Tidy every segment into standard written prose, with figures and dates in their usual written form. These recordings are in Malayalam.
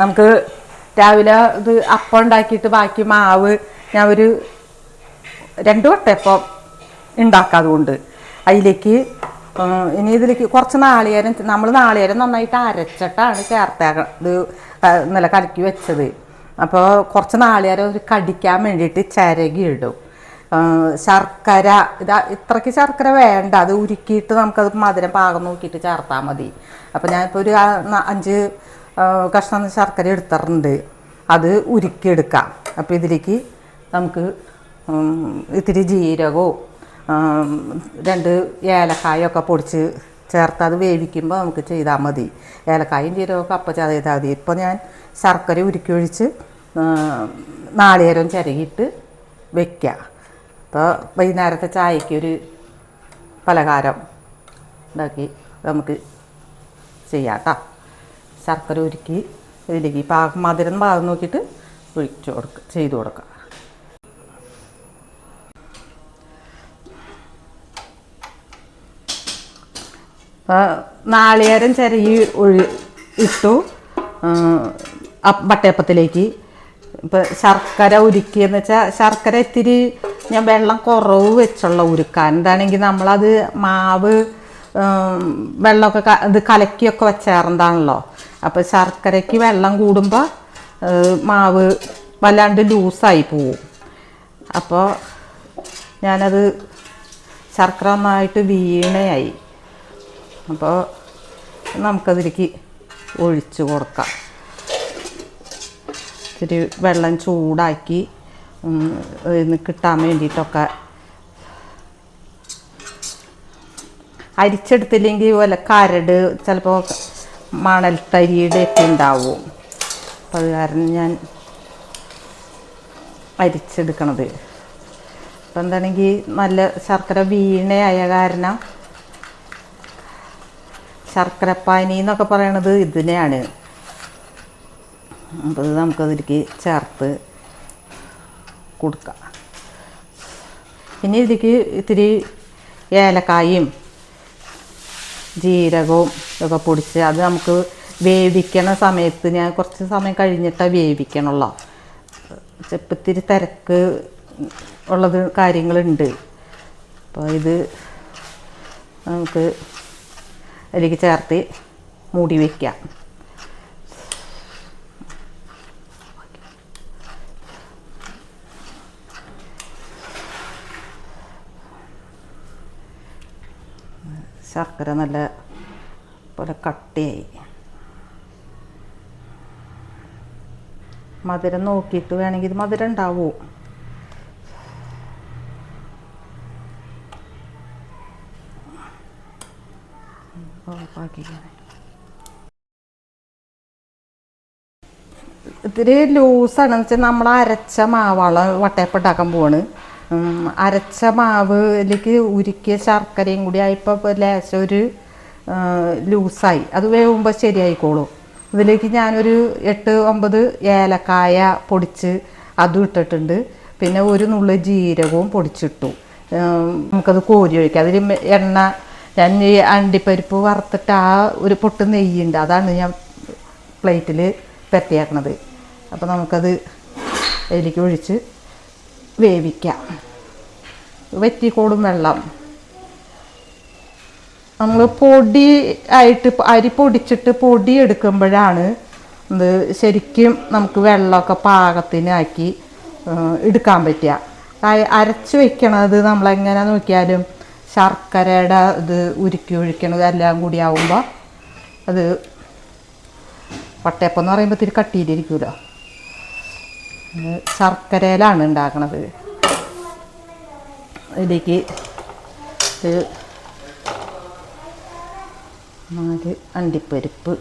നമുക്ക് രാവിലെ ഇത് അപ്പം ഉണ്ടാക്കിയിട്ട് ബാക്കി മാവ് ഞാൻ ഒരു 2 വട്ടയപ്പം ഉണ്ടാക്കാതുകൊണ്ട് അതിലേക്ക് ഇനി ഇതിലേക്ക് കുറച്ച് നാളികേരം നമ്മൾ നാളികേരം നന്നായിട്ട് അരച്ചിട്ടാണ് ഇത് ഇന്നലെ കലക്കി വെച്ചത്. അപ്പോൾ കുറച്ച് നാളികേരം ഒരു കടിക്കാൻ വേണ്ടിയിട്ട് ചിരകി ഇടും. ശർക്കര ഇത്രയ്ക്ക് ശർക്കര വേണ്ട, അത് ഉരുക്കിയിട്ട് നമുക്കത് മധുരം പാകം നോക്കിയിട്ട് ചേർത്താൽ മതി. അപ്പോൾ ഞാനിപ്പോൾ ഒരു 5 കഷ്ണം ശർക്കര എടുത്തിട്ടുണ്ട്, അത് ഉരുക്കിയെടുക്കാം. അപ്പോൾ ഇതിലേക്ക് നമുക്ക് ഇത്തിരി ജീരകവും 2 ഏലക്കായൊക്കെ പൊടിച്ച് ചേർത്ത് അത് വേവിക്കുമ്പോൾ നമുക്ക് ചെയ്താൽ മതി. ഏലക്കായും ജീരകമൊക്കെ അപ്പം ചെയ്താൽ മതി. ഇപ്പോൾ ഞാൻ ശർക്കര ഉരുക്കി ഒഴിച്ച് നാളികേരം ചിരകിയിട്ട് വയ്ക്കുക. അപ്പോൾ വൈകുന്നേരത്തെ ചായക്ക് ഒരു പലഹാരം ഉണ്ടാക്കി നമുക്ക് ചെയ്യാം കേട്ടോ. ശർക്കര ഉരുക്കി ഇതിലേക്ക് മധുരം പാകം നോക്കിയിട്ട് ചെയ്ത് കൊടുക്കുക. നാളികേരം ചിരകി ഇട്ടു വട്ടയപ്പത്തിലേക്ക്. ഇപ്പോൾ ശർക്കര ഉരുക്കിയെന്ന് വെച്ചാൽ ശർക്കര ഇത്തിരി ഞാൻ വെള്ളം കുറവ് വെച്ചുള്ള ഉരുക്കാൻ. എന്താണെങ്കിൽ നമ്മളത് മാവ് വെള്ളമൊക്കെ ഇത് കലക്കിയൊക്കെ വെച്ചാറുണ്ടാണല്ലോ. അപ്പോൾ ശർക്കരയ്ക്ക് വെള്ളം കൂടുമ്പോൾ മാവ് വല്ലാണ്ട് ലൂസായി പോവും. അപ്പോൾ ഞാനത് ശർക്കര നന്നായിട്ട് വീണയായി. അപ്പോൾ നമുക്കതിലേക്ക് ഒഴിച്ച് കൊടുക്കാം. ഇത്തിരി വെള്ളം ചൂടാക്കി കിട്ടാൻ വേണ്ടിയിട്ടൊക്കെ. അരിച്ചെടുത്തില്ലെങ്കിൽ വല്ല കരട് ചിലപ്പോൾ മണൽത്തരിയുടെ ഒക്കെ ഉണ്ടാവും. അപ്പം അത് കാരണം ഞാൻ അരിച്ചെടുക്കണത്. അപ്പം എന്താണെങ്കിൽ നല്ല ശർക്കര വീണയായ കാരണം ശർക്കരപ്പാനി എന്നൊക്കെ പറയണത് ഇതിനെയാണ്. അപ്പോൾ ഇത് നമുക്കതിലേക്ക് ചേർത്ത് കൊടുക്കാം. ഇനി ഇതിലേക്ക് ഇത്തിരി ഏലക്കായും ജീരകവും ഒക്കെ പൊടിച്ച് അത് നമുക്ക് വേവിക്കണ സമയത്ത് ഞാൻ കുറച്ച് സമയം കഴിഞ്ഞിട്ടാണ് വേവിക്കണമല്ലോ. ചിലപ്പോൾ ഇത്തിരി തിരക്ക് ഉള്ളത് കാര്യങ്ങളുണ്ട്. അപ്പോൾ ഇത് നമുക്ക് അതിലേക്ക് ചേർത്ത് മൂടി വയ്ക്കാം. ശർക്കര നല്ല പോലെ കട്ടിയായി. മധുരം നോക്കിയിട്ട് വേണമെങ്കിൽ ഇത് മധുരം ഉണ്ടാവും. ഇത്തിരി ലൂസാണെന്ന് വെച്ചാൽ നമ്മൾ അരച്ച മാവാണ് വട്ടയപ്പം ഉണ്ടാക്കാൻ പോവാണ്. അരച്ച മാവിലേക്ക് ഉരുക്കിയ ശർക്കരയും കൂടി ആയപ്പോൾ ലേശം ഒരു ലൂസായി. അത് വേവുമ്പോൾ ശരിയായിക്കോളും. ഇതിലേക്ക് ഞാനൊരു 8-9 ഏലക്കായ പൊടിച്ച് അതും ഇട്ടിട്ടുണ്ട്. പിന്നെ ഒരു നുള്ളു ജീരകവും പൊടിച്ചിട്ടു. നമുക്കത് കോരി ഒഴിക്കാം. അതിൽ എണ്ണ ഞാൻ ഈ അണ്ടിപ്പരിപ്പ് വറുത്തിട്ട് ആ ഒരു പൊട്ട് നെയ്യുണ്ട്, അതാണ് ഞാൻ പ്ലേറ്റിൽ പെരട്ടിയാക്കണത്. അപ്പോൾ നമുക്കത് അതിലേക്ക് ഒഴിച്ച് വേവിക്കാം. വറ്റിക്കോടും വെള്ളം. നമ്മൾ പൊടി ആയിട്ട് അരി പൊടിച്ചിട്ട് പൊടി എടുക്കുമ്പോഴാണ് ഇത് ശരിക്കും നമുക്ക് വെള്ളമൊക്കെ പാകത്തിനാക്കി എടുക്കാൻ പറ്റുക. അരച്ച് വയ്ക്കണത് നമ്മളെങ്ങനെ നോക്കിയാലും ശർക്കരയുടെ ഇത് ഉരുക്കി ഒഴിക്കണത് എല്ലാം കൂടി ആവുമ്പോൾ അത് വട്ടയപ്പം എന്ന് പറയുമ്പോൾ ഇത്തിരി കട്ടിയിലിരിക്കുമല്ലോ. ശർക്കരയിലാണ് ഉണ്ടാക്കണത്. ഇതിലേക്ക് 4 അണ്ടിപ്പരിപ്പ്,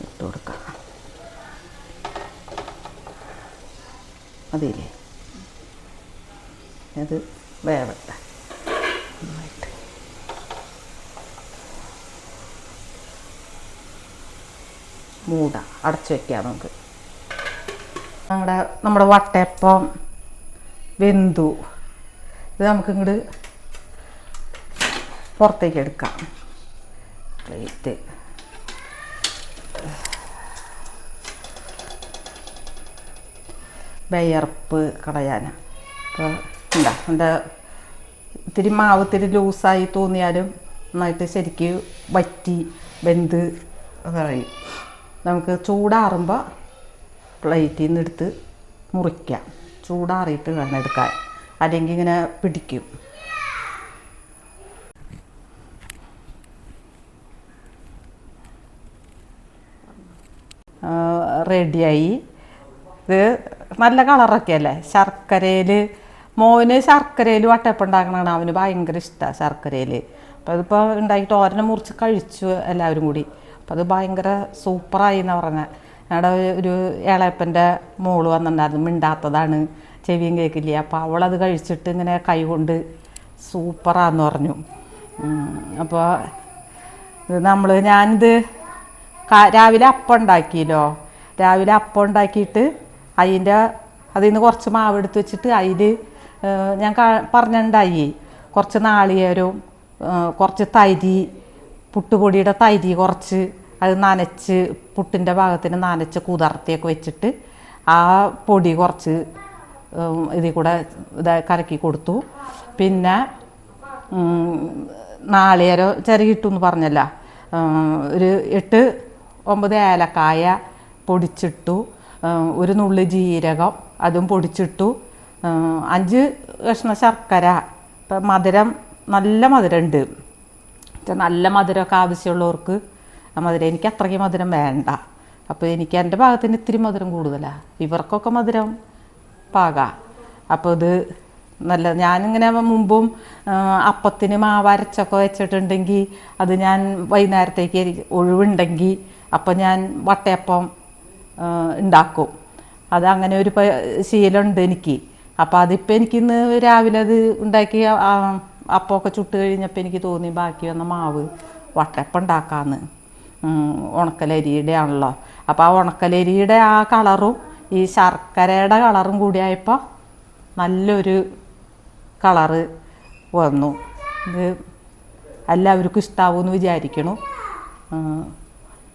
ഇട്ട് കൊടുക്കാം. അതില്ലേ അത് വേവട്ടെ. മൂട അടച്ചു വയ്ക്കാം നമുക്ക്. നമ്മുടെ വട്ടയപ്പം വെന്തു. ഇത് നമുക്ക് ഇങ്ങോട്ട് പുറത്തേക്ക് എടുക്കാം. പ്ലേറ്റ് വിയർപ്പ് കളയാൻ. അപ്പോൾ എന്താ എൻ്റെ ഇത്തിരി മാവ് ഇത്തിരി ലൂസായി തോന്നിയാലും നന്നായിട്ട് ശരിക്ക് വറ്റി വെന്ത് കഴിയും. നമുക്ക് ചൂടാറുമ്പോൾ പ്ലേറ്റിൽ നിന്ന് എടുത്ത് മുറിക്കാം. ചൂടാറിയിട്ട് വേണം എടുക്കാൻ, അല്ലെങ്കിൽ ഇങ്ങനെ പിടിക്കും. റെഡിയായി. ഇത് നല്ല കളറൊക്കെ അല്ലേ. ശർക്കരയിൽ മോന് ശർക്കരയിൽ വട്ടയപ്പം ഉണ്ടാക്കണതാണ് അവന് ഭയങ്കര ഇഷ്ടമാണ് ശർക്കരയിൽ. അപ്പോൾ അതിപ്പോൾ ഉണ്ടാക്കിയിട്ട് ഓരനെ മുറിച്ച് കഴിച്ചു എല്ലാവരും കൂടി. അപ്പോൾ അത് ഭയങ്കര സൂപ്പറായി എന്ന് പറഞ്ഞാൽ. ഞങ്ങളുടെ ഒരു ഇളയപ്പൻ്റെ മോള് വന്നിട്ടുണ്ടായിരുന്നു, മിണ്ടാത്തതാണ്, ചെവിയും കേൾക്കില്ല. അപ്പോൾ അവളത് കഴിച്ചിട്ട് ഇങ്ങനെ കൈ കൊണ്ട് സൂപ്പറാന്ന് പറഞ്ഞു. അപ്പോൾ ഇത് ഞാനിത് രാവിലെ അപ്പം ഉണ്ടാക്കിയല്ലോ. രാവിലെ അപ്പം ഉണ്ടാക്കിയിട്ട് അതിൽ നിന്ന് കുറച്ച് മാവ് എടുത്ത് വെച്ചിട്ട് അതിൽ ഞാൻ പറഞ്ഞിട്ടുണ്ടായി കുറച്ച് നാളികേരവും കുറച്ച് തരി, പുട്ടുപൊടിയുടെ തരി കുറച്ച് അത് നനച്ച് പുട്ടിൻ്റെ ഭാഗത്തിന് നനച്ച് കുതിർത്തിയൊക്കെ വെച്ചിട്ട് ആ പൊടി കുറച്ച് ഇതിൽ കൂടെ കലക്കി കൊടുത്തു. പിന്നെ നാളികേരം ചിരകിട്ടെന്ന് പറഞ്ഞല്ല, ഒരു 8-9 ഏലക്കായ പൊടിച്ചിട്ടു, ഒരു നുള്ളി ജീരകം അതും പൊടിച്ചിട്ടു, 5 കഷ്ണം ശർക്കര. ഇപ്പം മധുരം നല്ല മധുരമുണ്ട്. നല്ല മധുരമൊക്കെ ആവശ്യമുള്ളവർക്ക് മധുരം, എനിക്ക് അത്രയ്ക്ക് മധുരം വേണ്ട. അപ്പോൾ എനിക്ക് എൻ്റെ ഭാഗത്തിന് ഇത്തിരി മധുരം കൂടുതലാണ്, ഇവർക്കൊക്കെ മധുരം പാകാം. അപ്പോൾ ഇത് നല്ല, ഞാനിങ്ങനെ മുമ്പും അപ്പത്തിന് മാവ് അരച്ചൊക്കെ വെച്ചിട്ടുണ്ടെങ്കിൽ അത് ഞാൻ വൈകുന്നേരത്തേക്ക് ഒഴിവുണ്ടെങ്കിൽ അപ്പം ഞാൻ വട്ടയപ്പം ഉണ്ടാക്കും. അത് അങ്ങനെ ഒരു ശീലമുണ്ട് എനിക്ക്. അപ്പോൾ അതിപ്പോൾ എനിക്കിന്ന് രാവിലെ അത് ഉണ്ടാക്കി അപ്പമൊക്കെ ചുട്ട് കഴിഞ്ഞപ്പോൾ എനിക്ക് തോന്നി ബാക്കി വന്ന മാവ് വട്ടയപ്പം ഉണ്ടാക്കാമെന്ന്. ഉണക്കലരിയുടെ ആണല്ലോ. അപ്പോൾ ആ ഉണക്കലരിയുടെ ആ കളറും ഈ ശർക്കരയുടെ കളറും കൂടിയായപ്പോൾ നല്ലൊരു കളറ് വന്നു. ഇത് എല്ലാവർക്കും ഇഷ്ടാവുമെന്ന് വിചാരിക്കണു.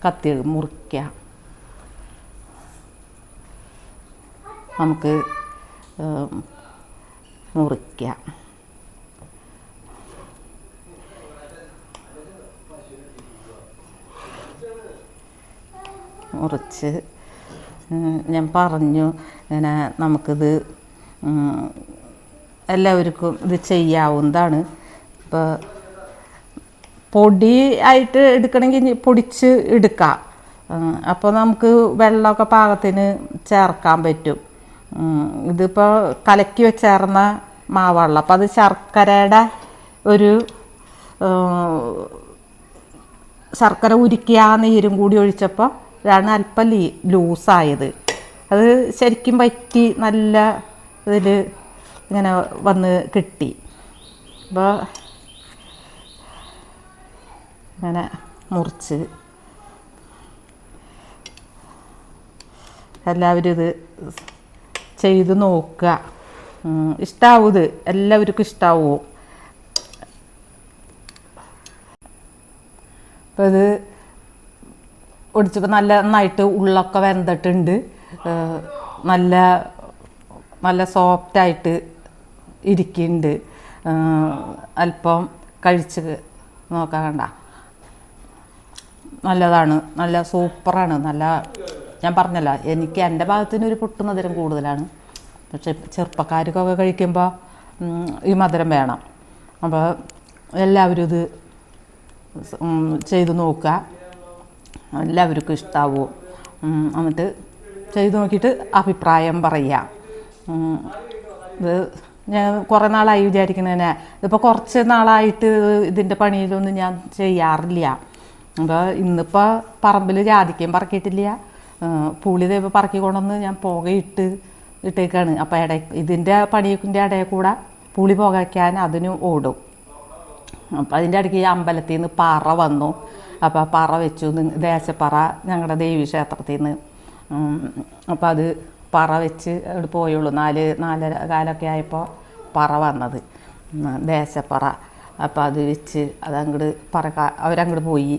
കത്തി മുറിക്കാം. നമുക്ക് മുറിക്കാം. മുറിച്ച് ഞാൻ പറഞ്ഞു ഇങ്ങനെ നമുക്കിത് എല്ലാവർക്കും ഇത് ചെയ്യാവുന്നതാണ്. ഇപ്പോൾ പൊടി ആയിട്ട് എടുക്കണമെങ്കിൽ പൊടിച്ച് എടുക്കാം. അപ്പോൾ നമുക്ക് വെള്ളമൊക്കെ പാകത്തിന് ചേർക്കാൻ പറ്റും. ഇതിപ്പോൾ കലക്കി വെച്ചേർന്ന മാവുള്ള, അപ്പോൾ അത് ശർക്കരയുടെ ഒരു ശർക്കര ഉരുക്കി ആ നീരും കൂടി ഒഴിച്ചപ്പോൾ ഇതാണ് അല്പം ലൂസായത്. അത് ശരിക്കും വറ്റി നല്ല ഇതിൽ ഇങ്ങനെ വന്ന് കിട്ടി. അപ്പോൾ ഇങ്ങനെ മുറിച്ച് എല്ലാവരും ഇത് ചെയ്ത് നോക്കുക. ഇഷ്ടാവും, ഇത് എല്ലാവർക്കും ഇഷ്ടാവും. അപ്പോൾ ഇത് ഒടിച്ചപ്പോൾ നന്നായിട്ട് ഉള്ളൊക്കെ വെന്തിട്ടുണ്ട്. നല്ല നല്ല സോഫ്റ്റായിട്ട് ഇരിക്കുന്നുണ്ട്. അല്പം കഴിച്ച് നോക്കാൻ കണ്ട നല്ലതാണ്, നല്ല സൂപ്പറാണ്. നല്ല, ഞാൻ പറഞ്ഞല്ലോ എനിക്ക് എൻ്റെ ഭാഗത്തിനൊരു പൊട്ട് മധുരം കൂടുതലാണ്. പക്ഷെ ചെറുപ്പക്കാർക്കൊക്കെ കഴിക്കുമ്പോൾ ഈ മധുരം വേണം. അപ്പോൾ എല്ലാവരും ഇത് ചെയ്ത് നോക്കുക, എല്ലാവർക്കും ഇഷ്ടാവും. എന്നിട്ട് ചെയ്ത് നോക്കിയിട്ട് അഭിപ്രായം പറയുക. ഇത് ഞാൻ കുറേ നാളായി വിചാരിക്കുന്നതന്നെ. ഇതിപ്പോൾ കുറച്ച് നാളായിട്ട് ഇതിൻ്റെ പണിയിലൊന്നും ഞാൻ ചെയ്യാറില്ല. അപ്പോൾ ഇന്നിപ്പോൾ പറമ്പിൽ ജാതിക്കയും പറക്കിയിട്ടില്ല, പുളി ദൈവം പറക്കി കൊണ്ടുവന്ന് ഞാൻ ഇട്ടേക്കാണ്. അപ്പോൾ ഇതിൻ്റെ പണിയുടെ ഇടയിൽ കൂടെ പുളി പുകയ്ക്കാൻ അതിന് ഓടും. അപ്പോൾ അതിൻ്റെ ഇടയ്ക്ക് ഈ അമ്പലത്തിൽ നിന്ന് പറ വന്നു. അപ്പോൾ ആ പറ വെച്ചു, ദേശപ്പറ ഞങ്ങളുടെ ദേവീക്ഷേത്രത്തിൽ നിന്ന്. അപ്പോൾ അത് പറ വെച്ച് അവിടെ പോയുള്ളൂ. 4-4 കാലമൊക്കെ ആയപ്പോൾ പറ വന്നത്. ദേശപ്പറ. അപ്പോൾ അത് വെച്ച് അതങ്ങോട്ട് അവരങ്ങോട്ട് പോയി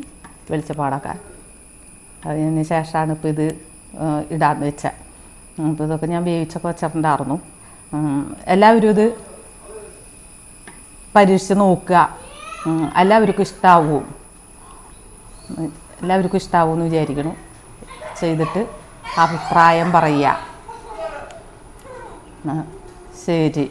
വെളിച്ചപ്പാടാക്കാൻ. അതിന് ശേഷമാണ് ഇപ്പോൾ ഇത് ഇടാന്ന് വെച്ചത്. അപ്പോൾ ഇതൊക്കെ ഞാൻ വേവിച്ചൊക്കെ വെച്ചിട്ടുണ്ടായിരുന്നു. എല്ലാവരും ഇത് പരീക്ഷിച്ച് നോക്കുക. എല്ലാവർക്കും ഇഷ്ടാവുമെന്ന് വിചാരിക്കണം. ചെയ്തിട്ട് അഭിപ്രായം പറയുക. ശരി.